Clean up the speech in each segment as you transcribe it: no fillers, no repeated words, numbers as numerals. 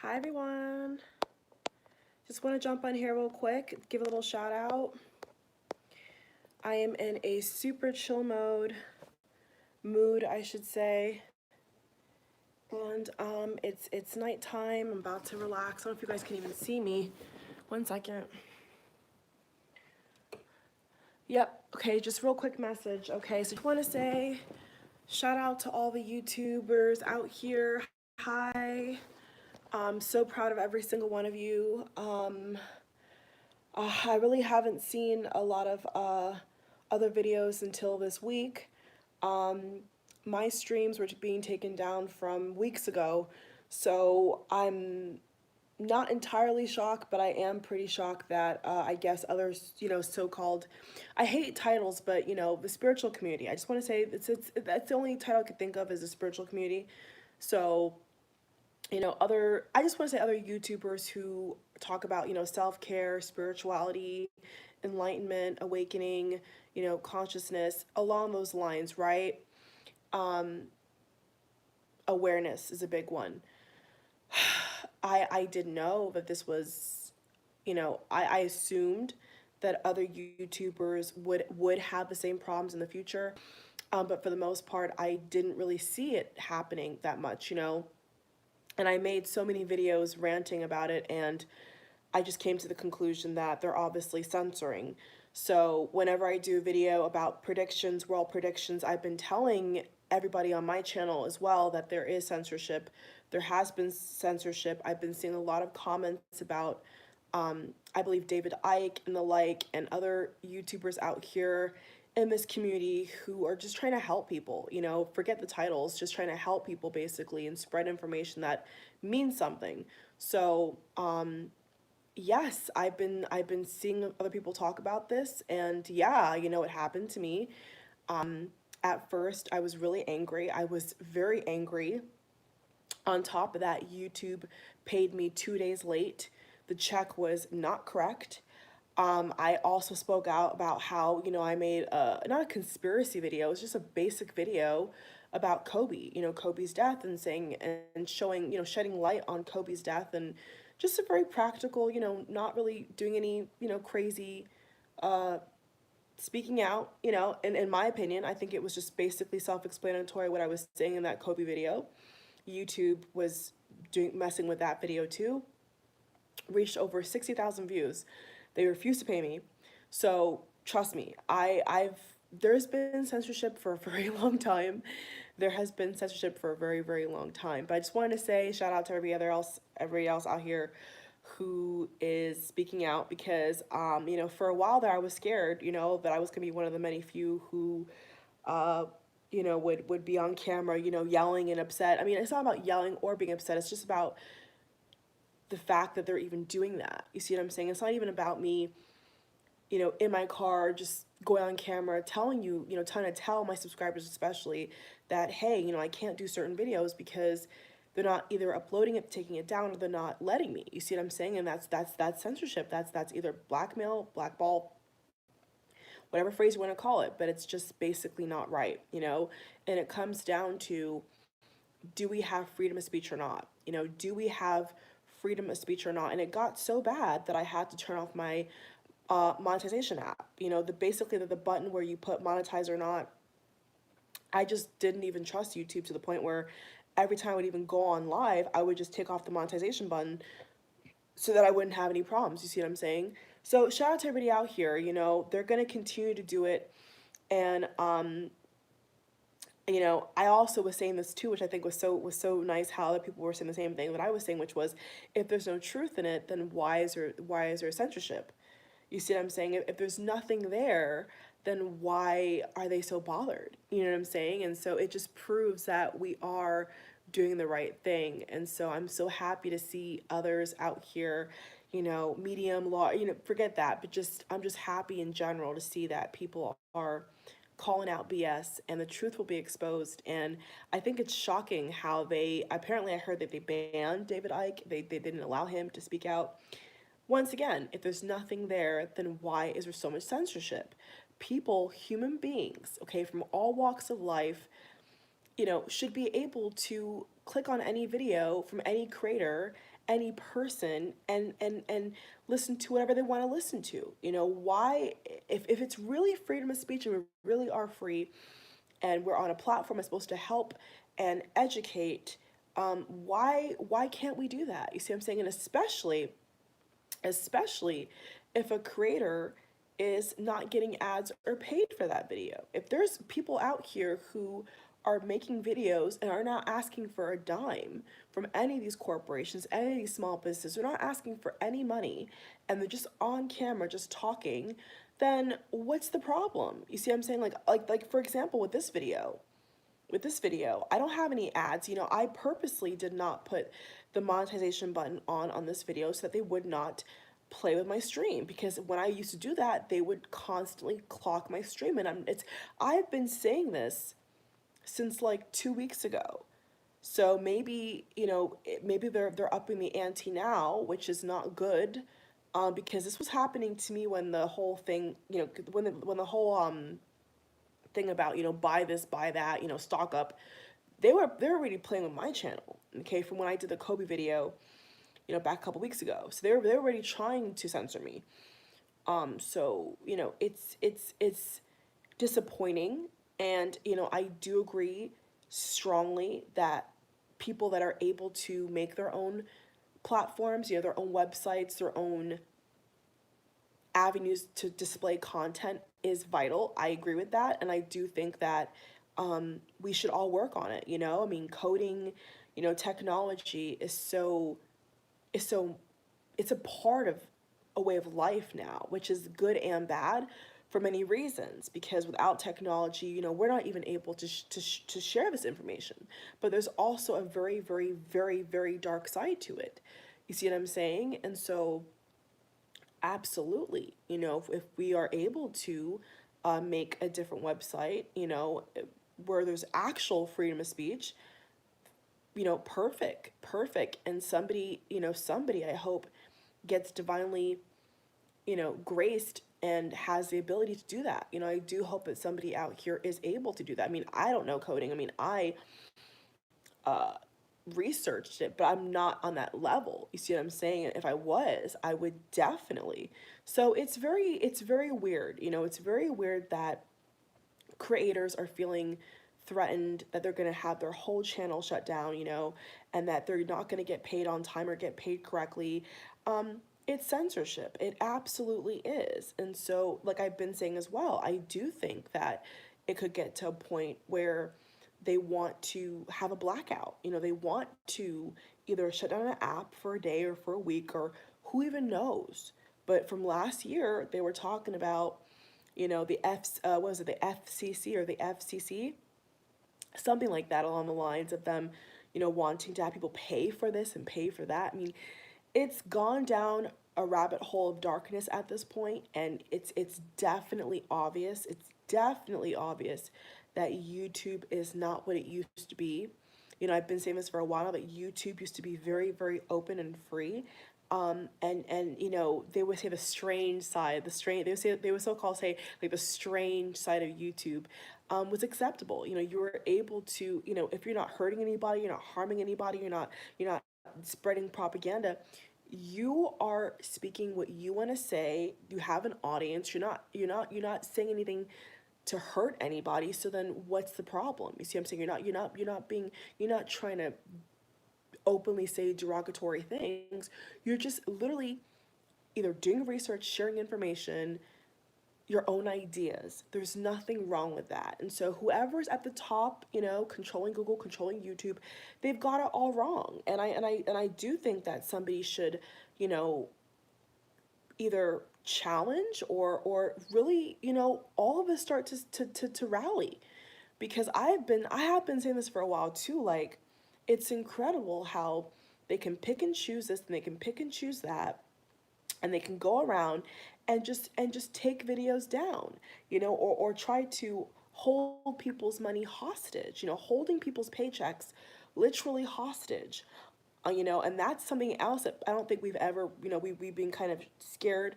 Hi everyone. Just want to jump on here real quick, give a little shout out. I am in a super chill mood, I should say. And it's nighttime. I'm about to relax. I don't know if you guys can even see me. One second. Yep. Okay, just real quick message. Okay, so I just want to say shout out to all the YouTubers out here. Hi. I'm so proud of every single one of you. I really haven't seen a lot of other videos until this week. My streams were being taken down from weeks ago, so I'm not entirely shocked, but I am pretty shocked that I guess others, so-called, I hate titles, but the spiritual community. I just want to say that's the only title I could think of is the spiritual community. So I just want to say other YouTubers who talk about, self-care, spirituality, enlightenment, awakening, consciousness, along those lines, right? Um, Awareness is a big one. I didn't know that this was, I assumed that other YouTubers would have the same problems in the future. But for the most part, I didn't really see it happening that much. And I made so many videos ranting about it, and I just came to the conclusion that they're obviously censoring. So whenever I do a video about predictions, world predictions, I've been telling everybody on my channel as well that there is censorship. There has been censorship. I've been seeing a lot of comments about, I believe, David Icke and the like, and other YouTubers out here in this community who are just trying to help people, forget the titles, just trying to help people basically and spread information that means something. So, yes, I've been seeing other people talk about this, and yeah, it happened to me. At first, I was really angry. I was very angry. On top of that, YouTube paid me 2 days late. The check was not correct. I also spoke out about how, I made not a conspiracy video, it was just a basic video about Kobe, Kobe's death, and saying and showing, shedding light on Kobe's death, and just a very practical, not really doing any, crazy uh, speaking out, and in my opinion, I think it was just basically self-explanatory what I was saying in that Kobe video. YouTube was messing with that video too, reached over 60,000 views. They refused to pay me. So trust me, there's been censorship for a very long time. There has been censorship for a very, very long time. But I just wanted to say shout out to everybody else out here who is speaking out, because for a while there I was scared, that I was gonna be one of the many few who uh would be on camera, yelling and upset. I mean, it's not about yelling or being upset, it's just about the fact that they're even doing that. You see what I'm saying? It's not even about me, in my car, just going on camera, telling you, trying to tell my subscribers especially that, hey, I can't do certain videos because they're not either uploading it, taking it down, or they're not letting me. You see what I'm saying? And that's censorship. That's either blackmail, blackball, whatever phrase you want to call it, but it's just basically not right. And it comes down to, do we have freedom of speech or not? Do we have freedom of speech or not? And it got so bad that I had to turn off my monetization app. Basically the button where you put monetize or not. I just didn't even trust YouTube to the point where every time I would even go on live, I would just take off the monetization button so that I wouldn't have any problems. You see what I'm saying? So shout out to everybody out here. They're gonna continue to do it, and I also was saying this too, which I think was so nice, how other people were saying the same thing that I was saying, which was, if there's no truth in it, then why is there censorship? You see what I'm saying? If there's nothing there, then why are they so bothered? You know what I'm saying? And so it just proves that we are doing the right thing. And so I'm so happy to see others out here, medium, law, forget that, but I'm just happy in general to see that people are calling out BS and the truth will be exposed. And I think it's shocking how apparently I heard that they banned David Icke. They didn't allow him to speak out. Once again, if there's nothing there, then why is there so much censorship? People, human beings, okay, from all walks of life, should be able to click on any video from any creator, any person, and listen to whatever they want to listen to. You know, why, if it's really freedom of speech and we really are free and we're on a platform that's supposed to help and educate, why can't we do that? You see what I'm saying? And especially if a creator is not getting ads or paid for that video. If there's people out here who are making videos and are not asking for a dime from any of these corporations, any of these small businesses, they're not asking for any money, and they're just on camera just talking, then what's the problem? You see what I'm saying? Like for example, with this video, I don't have any ads. You know, I purposely did not put the monetization button on this video so that they would not play with my stream, because when I used to do that, they would constantly clock my stream. And I've been saying this since like 2 weeks ago. So maybe, maybe they're upping the ante now, which is not good. Because this was happening to me when the whole thing, when the whole thing about, buy this, buy that, stock up, they were already playing with my channel. Okay, from when I did the Kobe video, back a couple weeks ago. So they're already trying to censor me. So it's disappointing, and I do agree strongly that people that are able to make their own platforms, their own websites, their own avenues to display content is vital. I agree with that, and I do think that we should all work on it. I mean, coding, technology is so it's a part of a way of life now, which is good and bad for many reasons. Because without technology, we're not even able to share this information. But there's also a very, very, very, very dark side to it. You see what I'm saying? And so, absolutely, if we are able to make a different website, where there's actual freedom of speech, perfect, perfect. And somebody I hope gets divinely, graced and has the ability to do that. I do hope that somebody out here is able to do that. I mean, I don't know coding. I mean, I uh, researched it, but I'm not on that level. You see what I'm saying? If I was, I would definitely. So it's very weird. It's very weird that creators are feeling threatened that they're going to have their whole channel shut down, and that they're not going to get paid on time or get paid correctly. It's censorship. It absolutely is. And so, like I've been saying as well, I do think that it could get to a point where they want to have a blackout. They want to either shut down an app for a day or for a week, or who even knows. But from last year, they were talking about, what was it, the FCC or the FCC, something like that, along the lines of them, wanting to have people pay for this and pay for that. I mean, it's gone down a rabbit hole of darkness at this point, and it's definitely obvious. It's definitely obvious that YouTube is not what it used to be. I've been saying this for a while, but YouTube used to be very, very open and free. And they would say the strange side, they would so-called say like the strange side of YouTube was acceptable. You were able to, if you're not hurting anybody, you're not harming anybody, you're not spreading propaganda, you are speaking what you want to say. You have an audience. You're not saying anything to hurt anybody. So then what's the problem? You see what I'm saying? You're not trying to openly say derogatory things. You're just literally either doing research, sharing information, your own ideas. There's nothing wrong with that. And so whoever's at the top, controlling Google, controlling YouTube, they've got it all wrong. And I do think that somebody should, you know, either challenge or really, all of us start to rally. Because I have been saying this for a while too, like it's incredible how they can pick and choose this and they can pick and choose that, and they can go around and just take videos down, or try to hold people's money hostage, holding people's paychecks literally hostage. And that's something else that I don't think we've ever, we've been kind of scared.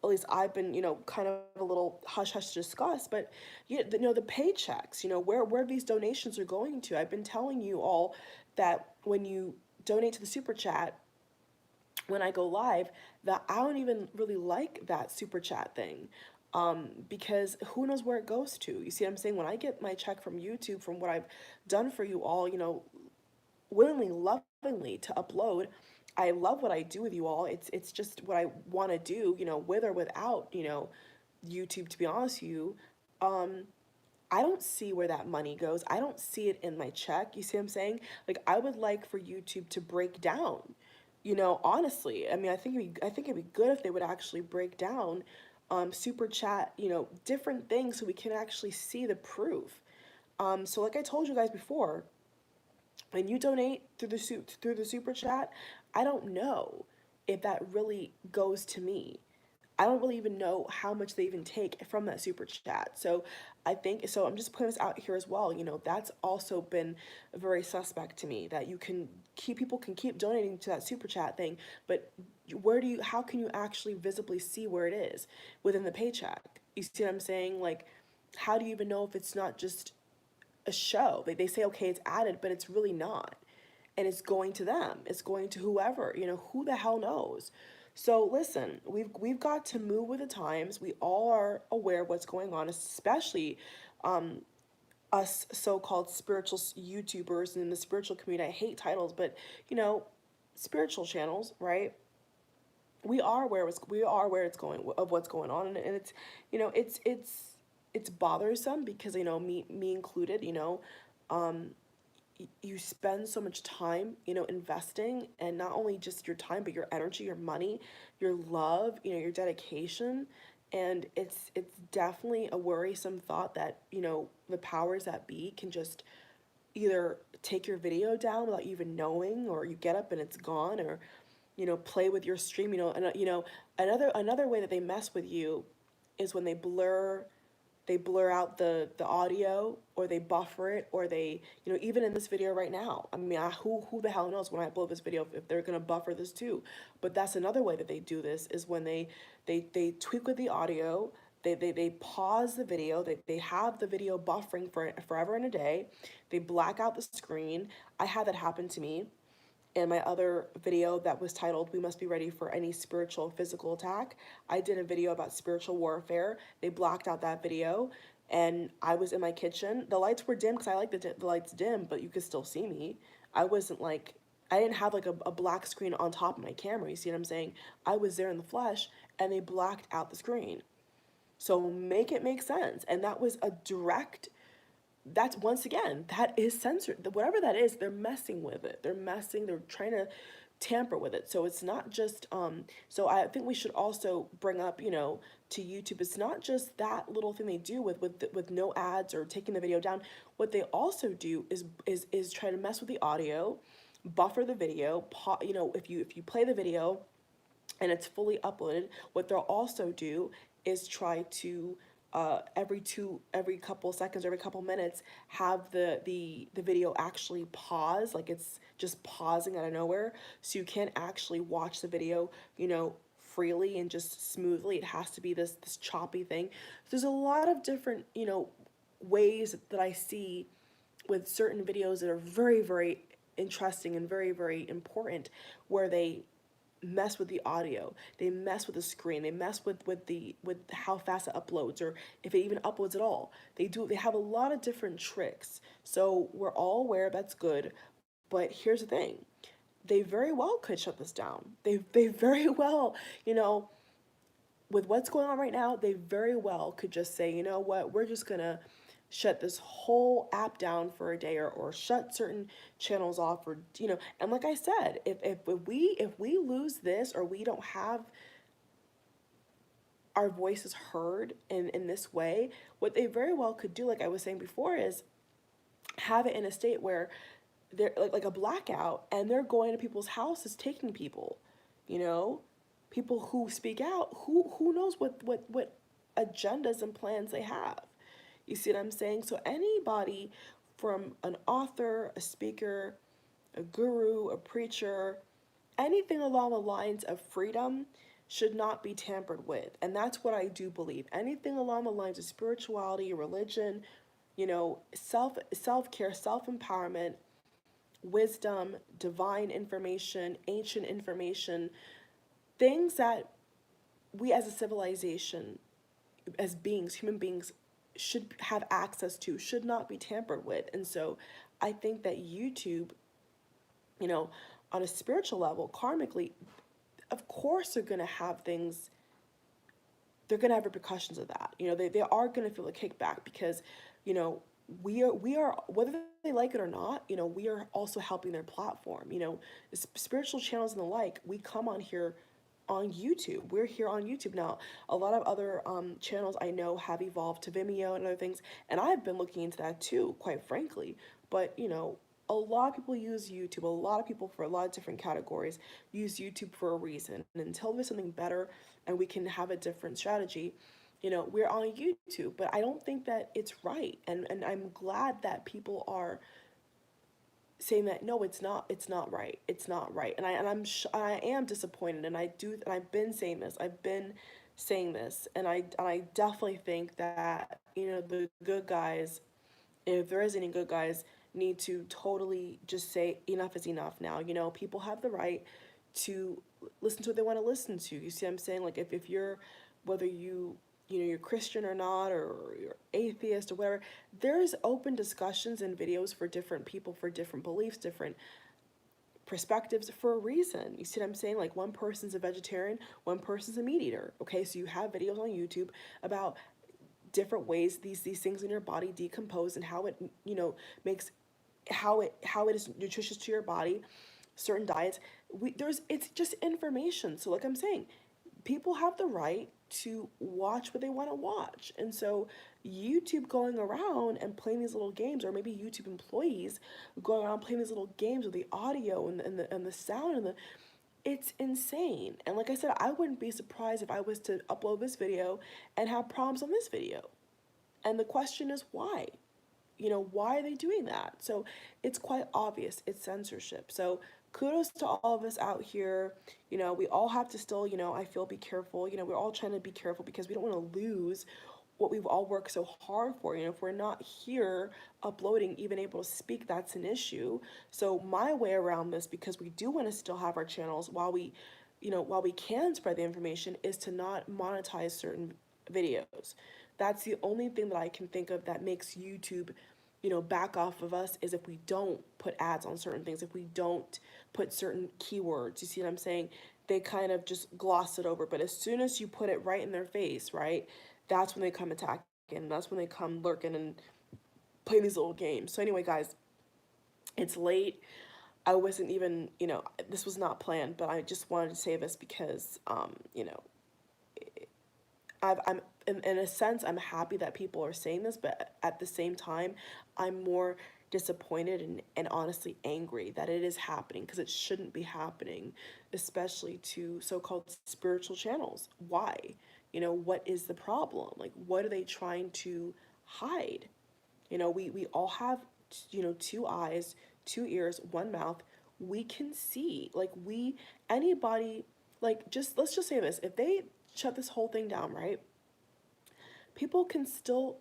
At least I've been, kind of a little hush hush to discuss. But the paychecks, where these donations are going to. I've been telling you all that when you donate to the super chat, when I go live, that I don't even really like that super chat thing. Because who knows where it goes to? You see what I'm saying? When I get my check from YouTube from what I've done for you all, willingly, lovingly to upload. I love what I do with you all. It's just what I want to do, with or without, YouTube, to be honest with you. Um, I don't see where that money goes. I don't see it in my check. You see what I'm saying? Like I would like for YouTube to break down, honestly. I mean, I think it'd be good if they would actually break down super chat, different things so we can actually see the proof. So like I told you guys before, when you donate through the super chat, I don't know if that really goes to me. I don't really even know how much they even take from that super chat. So I think so. I'm just putting this out here as well. That's also been very suspect to me that you can keep people can keep donating to that super chat thing, but how can you actually visibly see where it is within the paycheck? You see what I'm saying? Like, how do you even know if it's not just a show? They say, okay, it's added, but it's really not. And it's going to them. It's going to whoever, who the hell knows? So listen, we've got to move with the times. We all are aware of what's going on, especially us so-called spiritual YouTubers and in the spiritual community. I hate titles, but you know, spiritual channels, right? We are aware it's going of what's going on, and it's it's bothersome because me included, um, you spend so much time, investing, and not only just your time, but your energy, your money, your love, your dedication. And it's definitely a worrisome thought that, the powers that be can just either take your video down without you even knowing, or you get up and it's gone, or, play with your stream, and another way that they mess with you is when they blur out the audio, or they buffer it, or they, even in this video right now, I mean, who the hell knows when I upload this video if they're gonna buffer this too. But that's another way that they do this, is when they tweak with the audio. They pause the video. They have the video buffering for forever and a day. They black out the screen. I had that happen to me in my other video that was titled "We Must Be Ready for Any Spiritual Physical Attack." I did a video about spiritual warfare. They blocked out that video, and I was in my kitchen. The lights were dim because I like the lights dim, but you could still see me. I wasn't like, I didn't have like a black screen on top of my camera. You see what I'm saying? I was there in the flesh, and they blacked out the screen. So make it make sense. And that was a direct, that's, once again, that is censored. Whatever that is, they're messing with it. They're trying to tamper with it. So it's not just so I think we should also bring up, to YouTube, it's not just that little thing they do with no ads or taking the video down. What they also do is try to mess with the audio, buffer the video, if you play the video and it's fully uploaded, what they'll also do is try to every couple seconds, every couple minutes, have the video actually pause, like it's just pausing out of nowhere, so you can't actually watch the video, freely and just smoothly. It has to be this choppy thing. There's a lot of different, ways that I see with certain videos that are very, very interesting and very, very important, where they mess with the audio, they mess with the screen, they mess with how fast it uploads, or if it even uploads at all. They have a lot of different tricks. So we're all aware that's good, but here's the thing. They very well could shut this down. They very well, with what's going on right now, they very well could just say, you know what, we're just gonna shut this whole app down for a day, or shut certain channels off, or and like I said, if we lose this, or we don't have our voices heard in this way, what they very well could do, like I was saying before, is have it in a state where they're like a blackout, and they're going to people's houses, taking people, you know, people who speak out, who knows what agendas and plans they have. You see what I'm saying? So anybody, from an author, a speaker, a guru, a preacher, anything along the lines of freedom should not be tampered with. And that's what I do believe. Anything along the lines of spirituality, religion, self-care, self-empowerment, wisdom, divine information, ancient information, things that we as a civilization, as beings, human beings, should have access to, should not be tampered with. And so I think that YouTube, you know, on a spiritual level, karmically, of course they're going to have things, they're going to have repercussions of that. They are going to feel a kickback because, you know, we are whether they like it or not, we are also helping their platform. Spiritual channels and the like, we come on here on YouTube. We're here on YouTube now. A lot of other channels I know have evolved to Vimeo and other things, and I've been looking into that too, quite frankly. But a lot of people use YouTube. A lot of people for a lot of different categories use YouTube for a reason. And until there's something better and we can have a different strategy, we're on YouTube. But I don't think that it's right. And I'm glad that people are saying that no, it's not right, it's not right. I am disappointed, and I've been saying this, and I definitely think that the good guys, if there is any good guys, need to totally just say enough is enough now. People have the right to listen to what they want to listen to. You see what I'm saying? Like, if you're, whether you're Christian or not, or you're atheist or whatever, there's open discussions and videos for different people, for different beliefs, different perspectives, for a reason. You see what I'm saying? Like, one person's a vegetarian, one person's a meat eater. Okay, so you have videos on YouTube about different ways these things in your body decompose, and how it makes, how it is nutritious to your body, certain diets. It's just information. So like I'm saying, people have the right to watch what they want to watch. And so YouTube going around and playing these little games, or maybe YouTube employees going around playing these little games with the audio and the sound it's insane. And like I said, I wouldn't be surprised if I was to upload this video and have problems on this video. And the question is why? Why are they doing that? So it's quite obvious, it's censorship. So kudos to all of us out here. We all have to still, I feel, be careful. We're all trying to be careful because we don't want to lose what we've all worked so hard for. If we're not here uploading, even able to speak, that's an issue. So my way around this, because we do want to still have our channels while we can spread the information, is to not monetize certain videos. That's the only thing that I can think of that makes YouTube, back off of us, is if we don't put ads on certain things, if we don't put certain keywords. You see what I'm saying? They kind of just gloss it over. But as soon as you put it right in their face, right, that's when they come attacking. That's when they come lurking and playing these little games. So anyway, guys, it's late. I wasn't even, this was not planned, but I just wanted to say this because, I'm in a sense, I'm happy that people are saying this, but at the same time, I'm more disappointed and honestly angry that it is happening, because it shouldn't be happening, especially to so-called spiritual channels. Why? What is the problem? Like, what are they trying to hide? We all have, two eyes, two ears, one mouth. We can see. Like, anybody, like, let's just say this. If they shut this whole thing down, right? People can still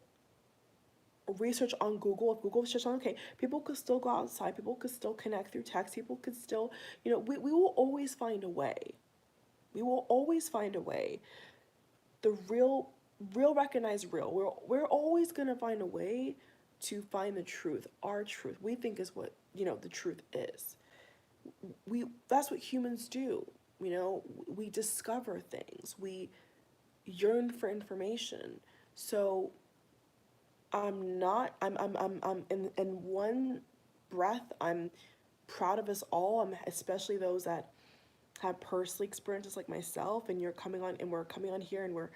research on Google. If Google shuts down, okay, people could still go outside. People could still connect through text. People could still, we will always find a way. We will always find a way. The real recognize real. We're always gonna find a way to find the truth. Our truth, we think, is what the truth is. That's what humans do. We discover things. We yearn for information. So I'm in one breath, I'm proud of us all. I'm especially those that have personally experiences like myself, and we're coming on here, and we're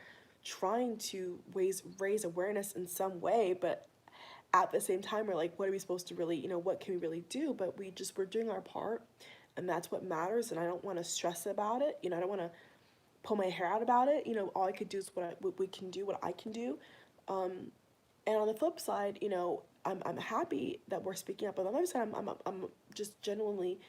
trying to raise awareness in some way. But at the same time, we're like, what are we supposed to really, what can we really do? But we're doing our part, and that's what matters. And I don't want to stress about it. I don't want to pull my hair out about it. All I could do is what we can do, what I can do. And on the flip side, I'm happy that we're speaking up. But on the other side, I'm just genuinely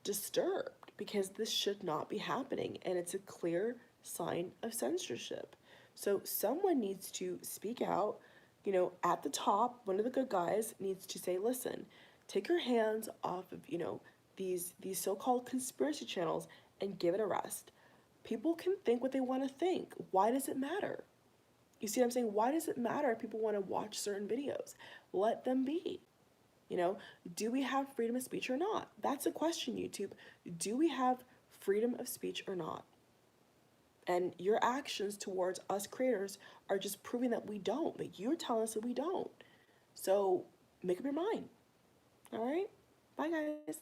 disturbed, because this should not be happening, and it's a clear sign of censorship. So someone needs to speak out. At the top, one of the good guys needs to say, listen, Take your hands off of, these so-called conspiracy channels and give it a rest. People can think what they want to think. Why does it matter? You see what I'm saying? Why does it matter if people want to watch certain videos? Let them be. You know, do we have freedom of speech or not? That's a question, YouTube. Do we have freedom of speech or not? And your actions towards us creators are just proving that we don't. Like, you're telling us that we don't. So make up your mind. All right? Bye, guys.